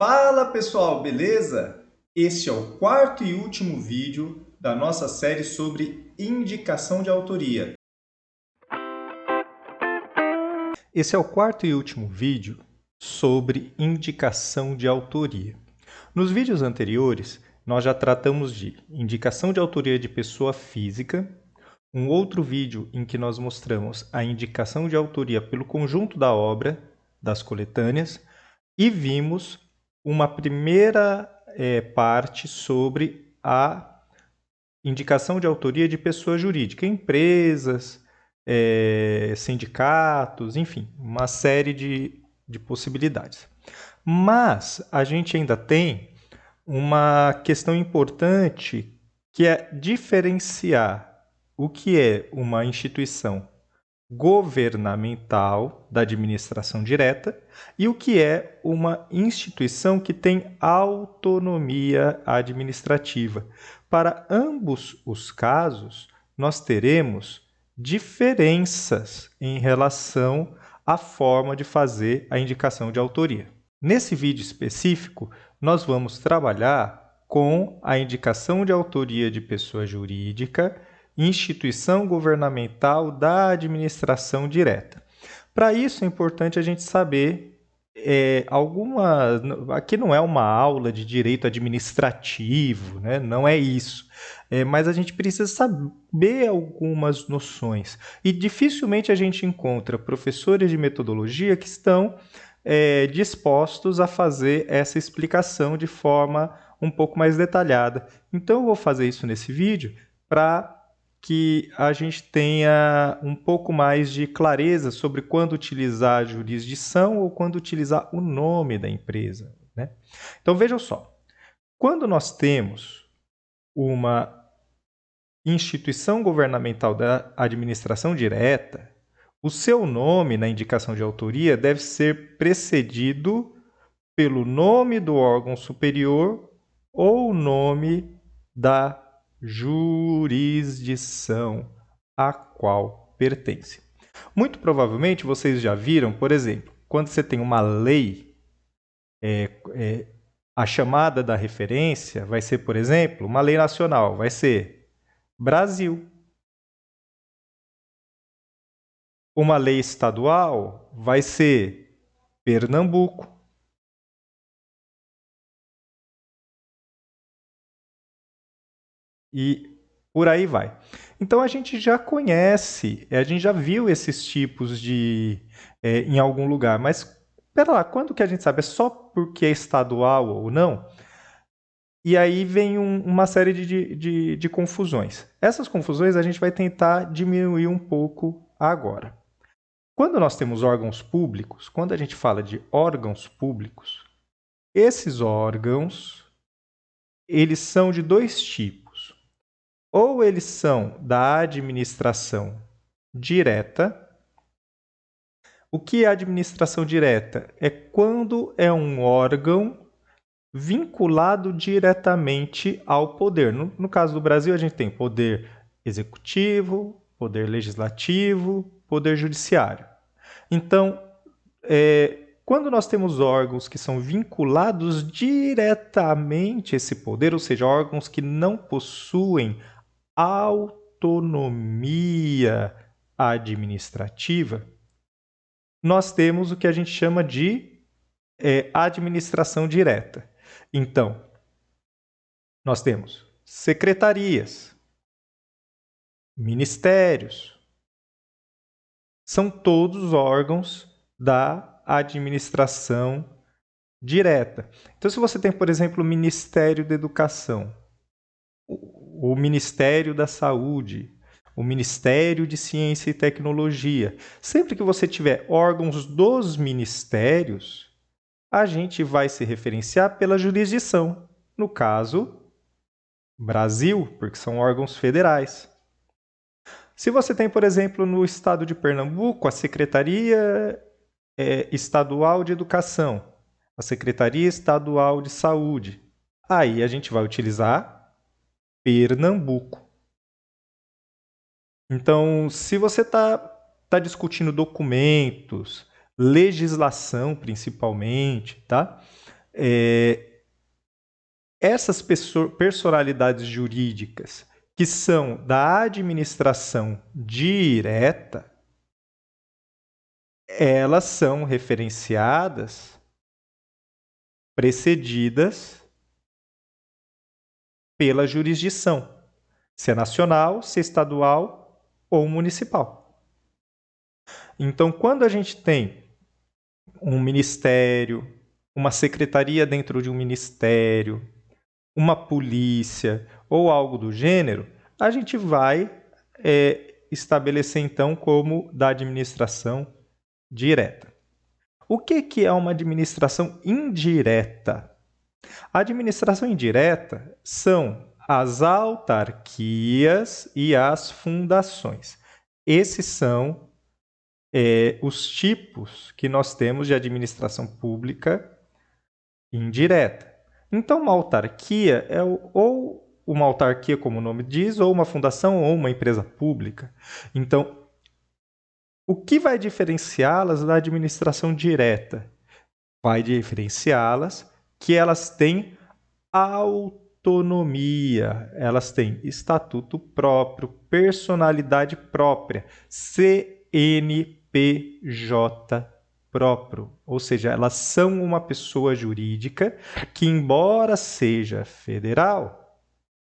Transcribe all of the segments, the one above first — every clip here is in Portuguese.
Fala pessoal, beleza? Este é o quarto e último vídeo da nossa série sobre indicação de autoria. Esse é o quarto e último vídeo sobre indicação de autoria. Nos vídeos anteriores, nós já tratamos de indicação de autoria de pessoa física, um outro vídeo em que nós mostramos a indicação de autoria pelo conjunto da obra, das coletâneas, e vimos uma primeira parte sobre a indicação de autoria de pessoa jurídica, empresas, sindicatos, enfim, uma série de possibilidades. Mas a gente ainda tem uma questão importante que é diferenciar o que é uma instituição governamental da administração direta e o que é uma instituição que tem autonomia administrativa. Para ambos os casos, nós teremos diferenças em relação à forma de fazer a indicação de autoria. Nesse vídeo específico, nós vamos trabalhar com a indicação de autoria de pessoa jurídica, instituição governamental da administração direta. Para isso é importante a gente saber aqui não é uma aula de direito administrativo, né? Não é isso. Mas a gente precisa saber algumas noções. E dificilmente a gente encontra professores de metodologia que estão dispostos a fazer essa explicação de forma um pouco mais detalhada. Então eu vou fazer isso nesse vídeo para que a gente tenha um pouco mais de clareza sobre quando utilizar a jurisdição ou quando utilizar o nome da empresa, né? Então vejam só, quando nós temos uma instituição governamental da administração direta, o seu nome na indicação de autoria deve ser precedido pelo nome do órgão superior ou o nome da jurisdição a qual pertence. Muito provavelmente vocês já viram, por exemplo, quando você tem uma lei, a chamada da referência vai ser, por exemplo, uma lei nacional, vai ser Brasil. Uma lei estadual vai ser Pernambuco. E por aí vai. Então a gente já conhece, a gente já viu esses tipos em algum lugar, mas espera lá, quando que a gente sabe? É só porque é estadual ou não? E aí vem uma série de confusões. Essas confusões a gente vai tentar diminuir um pouco agora. Quando nós temos órgãos públicos, quando a gente fala de órgãos públicos, esses órgãos, eles são de dois tipos. Ou eles são da administração direta. O que é administração direta? É quando é um órgão vinculado diretamente ao poder. No caso do Brasil, a gente tem poder executivo, poder legislativo, poder judiciário. Então, quando nós temos órgãos que são vinculados diretamente a esse poder, ou seja, órgãos que não possuem autonomia administrativa, nós temos o que a gente chama de administração direta. Então, nós temos secretarias, ministérios, são todos órgãos da administração direta. Então, se você tem, por exemplo, o Ministério da Educação, o Ministério da Saúde, o Ministério de Ciência e Tecnologia. Sempre que você tiver órgãos dos ministérios, a gente vai se referenciar pela jurisdição. No caso, Brasil, porque são órgãos federais. Se você tem, por exemplo, no estado de Pernambuco, a Secretaria Estadual de Educação, a Secretaria Estadual de Saúde, aí a gente vai utilizar Pernambuco. Então, se você tá discutindo documentos, legislação principalmente, tá? Essas personalidades jurídicas que são da administração direta, elas são referenciadas, precedidas pela jurisdição, se é nacional, se é estadual ou municipal. Então, quando a gente tem um ministério, uma secretaria dentro de um ministério, uma polícia ou algo do gênero, a gente vai estabelecer então como da administração direta. O que é uma administração indireta? A administração indireta são as autarquias e as fundações. Esses são os tipos que nós temos de administração pública indireta. Então, uma autarquia é ou uma autarquia, como o nome diz, ou uma fundação ou uma empresa pública. Então, o que vai diferenciá-las da administração direta? Vai diferenciá-las que elas têm autonomia, elas têm estatuto próprio, personalidade própria, CNPJ próprio, ou seja, elas são uma pessoa jurídica que, embora seja federal,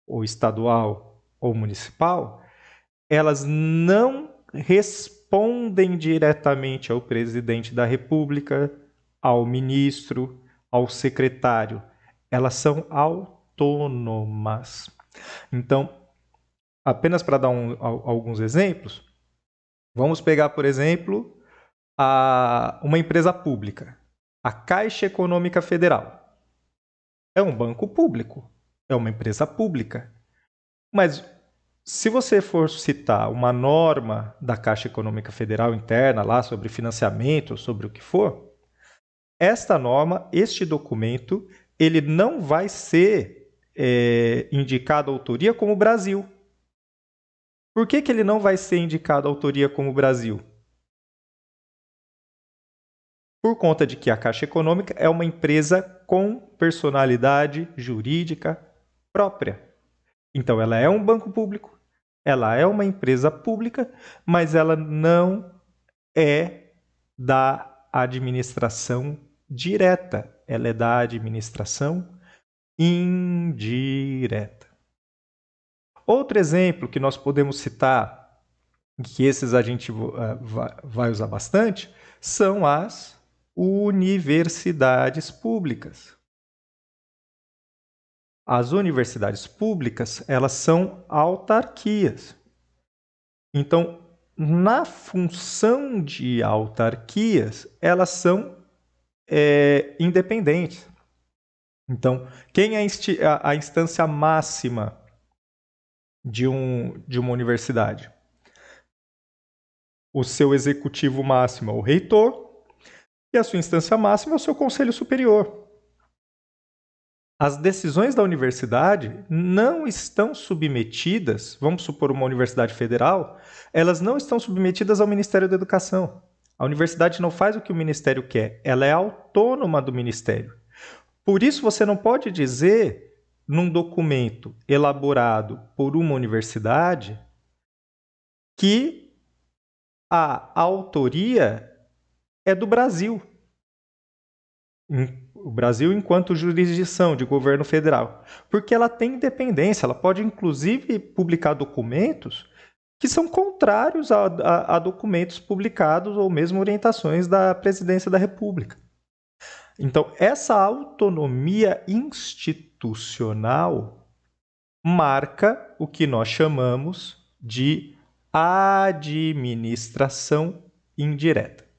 ou estadual, ou municipal, elas não respondem diretamente ao presidente da República, ao ministro, ao secretário. Elas são autônomas. Então, apenas para dar alguns exemplos, vamos pegar, por exemplo, uma empresa pública, a Caixa Econômica Federal. É um banco público, é uma empresa pública. Mas se você for citar uma norma da Caixa Econômica Federal interna lá sobre financiamento, sobre o que for, esta norma, este documento, ele não vai ser indicado autoria como Brasil. Por que ele não vai ser indicado autoria como Brasil? Por conta de que a Caixa Econômica é uma empresa com personalidade jurídica própria. Então, ela é um banco público, ela é uma empresa pública, mas ela não é da administração direta, ela é da administração indireta. Outro exemplo que nós podemos citar, que esses a gente vai usar bastante, são as universidades públicas. As universidades públicas, elas são autarquias. Então, na função de autarquias, elas são independentes. Então, quem é a instância máxima de uma universidade? O seu executivo máximo é o reitor e a sua instância máxima é o seu conselho superior. As decisões da universidade não estão submetidas, vamos supor uma universidade federal, elas não estão submetidas ao Ministério da Educação. A universidade não faz o que o Ministério quer, ela é autônoma do Ministério. Por isso, você não pode dizer, num documento elaborado por uma universidade, que a autoria é do Brasil. O Brasil enquanto jurisdição de governo federal. Porque ela tem independência, ela pode inclusive publicar documentos que são contrários a documentos publicados ou mesmo orientações da Presidência da República. Então, essa autonomia institucional marca o que nós chamamos de administração indireta.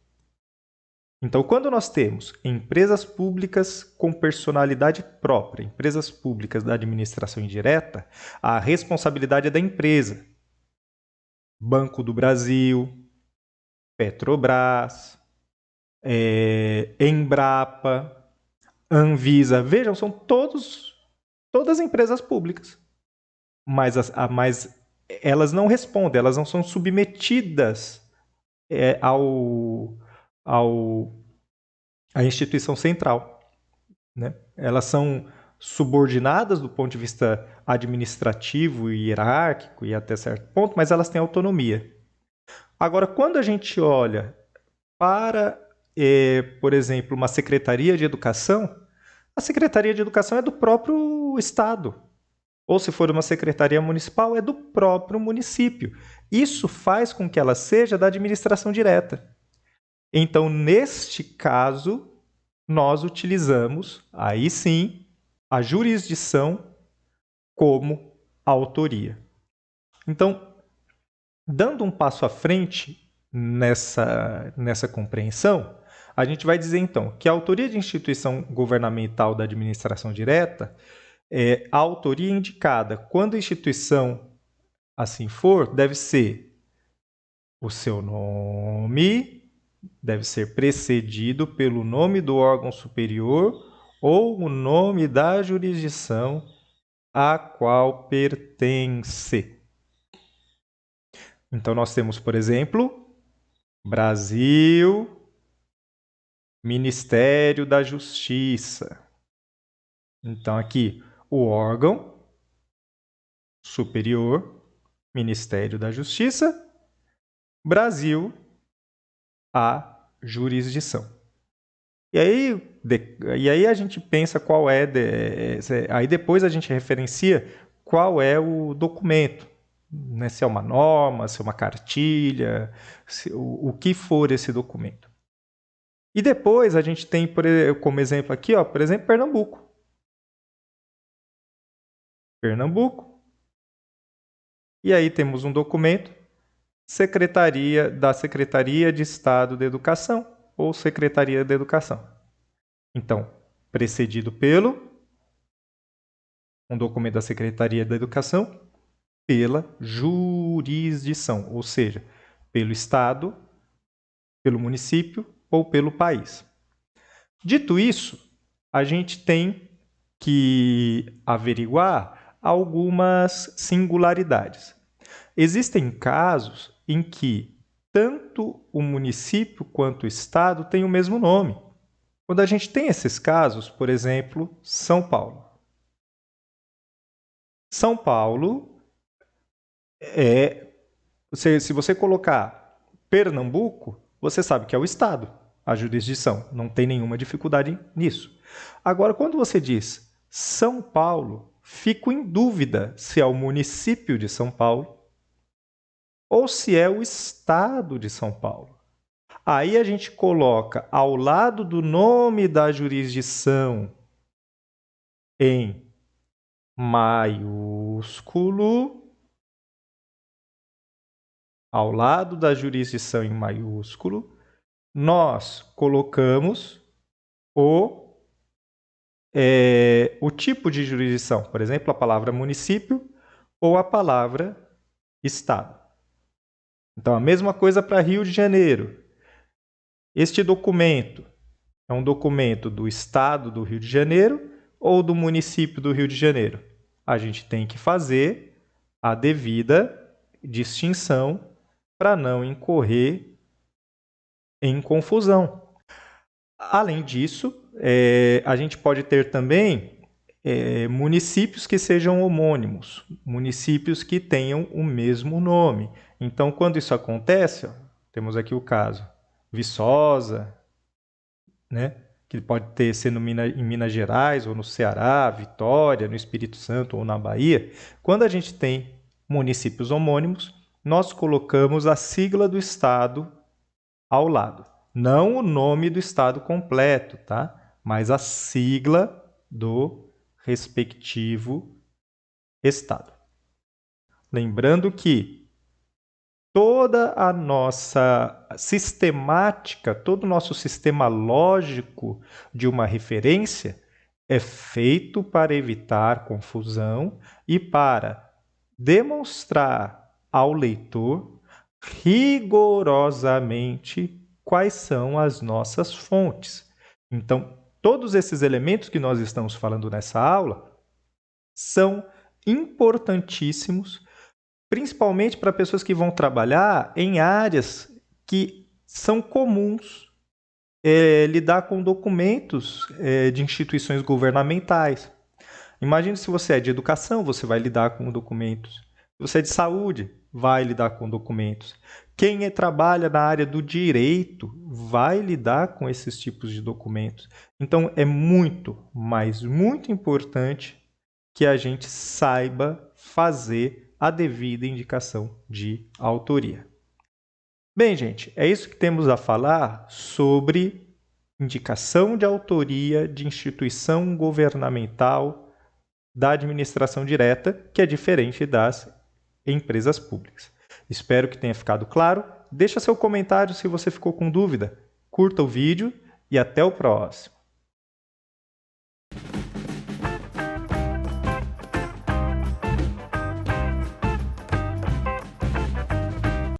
Então, quando nós temos empresas públicas com personalidade própria, empresas públicas da administração indireta, a responsabilidade é da empresa. Banco do Brasil, Petrobras, Embrapa, Anvisa, vejam, são todas empresas públicas. Mas elas não respondem, elas não são submetidas à instituição central. né? Elas são subordinadas do ponto de vista administrativo e hierárquico e até certo ponto, mas elas têm autonomia. Agora, quando a gente olha para, por exemplo, uma secretaria de educação, a secretaria de educação é do próprio Estado. Ou se for uma secretaria municipal, é do próprio município. Isso faz com que ela seja da administração direta. Então, neste caso, nós utilizamos, aí sim, a jurisdição como autoria. Então, dando um passo à frente nessa compreensão, a gente vai dizer então que a autoria de instituição governamental da administração direta é a autoria indicada quando a instituição assim for, deve ser o seu nome, deve ser precedido pelo nome do órgão superior ou o nome da jurisdição a qual pertence. Então, nós temos, por exemplo, Brasil, Ministério da Justiça. Então, aqui, o órgão superior, Ministério da Justiça, Brasil, a jurisdição. E aí a gente pensa qual é, aí depois a gente referencia qual é o documento, né? Se é uma norma, se é uma cartilha, o que for esse documento. E depois a gente tem, como exemplo aqui, ó, por exemplo, Pernambuco. Pernambuco. E aí temos um documento, da Secretaria de Estado de Educação ou Secretaria de Educação. Então, precedido pelo um documento da Secretaria da Educação, pela jurisdição, ou seja, pelo Estado, pelo município ou pelo país. Dito isso, a gente tem que averiguar algumas singularidades. Existem casos em que tanto o município quanto o Estado têm o mesmo nome. Quando a gente tem esses casos, por exemplo, São Paulo. São Paulo se você colocar Pernambuco, você sabe que é o Estado, a jurisdição. Não tem nenhuma dificuldade nisso. Agora, quando você diz São Paulo, fico em dúvida se é o município de São Paulo ou se é o Estado de São Paulo. Aí a gente coloca ao lado do nome da jurisdição em maiúsculo, ao lado da jurisdição em maiúsculo, nós colocamos o tipo de jurisdição, por exemplo, a palavra município ou a palavra Estado. Então, a mesma coisa para Rio de Janeiro. Este documento é um documento do Estado do Rio de Janeiro ou do município do Rio de Janeiro? A gente tem que fazer a devida distinção para não incorrer em confusão. Além disso, a gente pode ter também municípios que sejam homônimos, municípios que tenham o mesmo nome. Então, quando isso acontece, ó, temos aqui o caso Viçosa, né, que pode ser em Minas Gerais ou no Ceará, Vitória, no Espírito Santo ou na Bahia. Quando a gente tem municípios homônimos, nós colocamos a sigla do estado ao lado. Não o nome do estado completo, tá? Mas a sigla do respectivo estado. Lembrando que toda a nossa sistemática, todo o nosso sistema lógico de uma referência é feito para evitar confusão e para demonstrar ao leitor rigorosamente quais são as nossas fontes. Então, todos esses elementos que nós estamos falando nessa aula são importantíssimos, principalmente para pessoas que vão trabalhar em áreas que são comuns lidar com documentos de instituições governamentais. Imagine se você é de educação, você vai lidar com documentos. Se você é de saúde, vai lidar com documentos. Quem trabalha na área do direito vai lidar com esses tipos de documentos. Então, é muito, mas muito importante que a gente saiba fazer a devida indicação de autoria. Bem, gente, é isso que temos a falar sobre indicação de autoria de instituição governamental da administração direta, que é diferente das empresas públicas. Espero que tenha ficado claro. Deixa seu comentário se você ficou com dúvida. Curta o vídeo e até o próximo.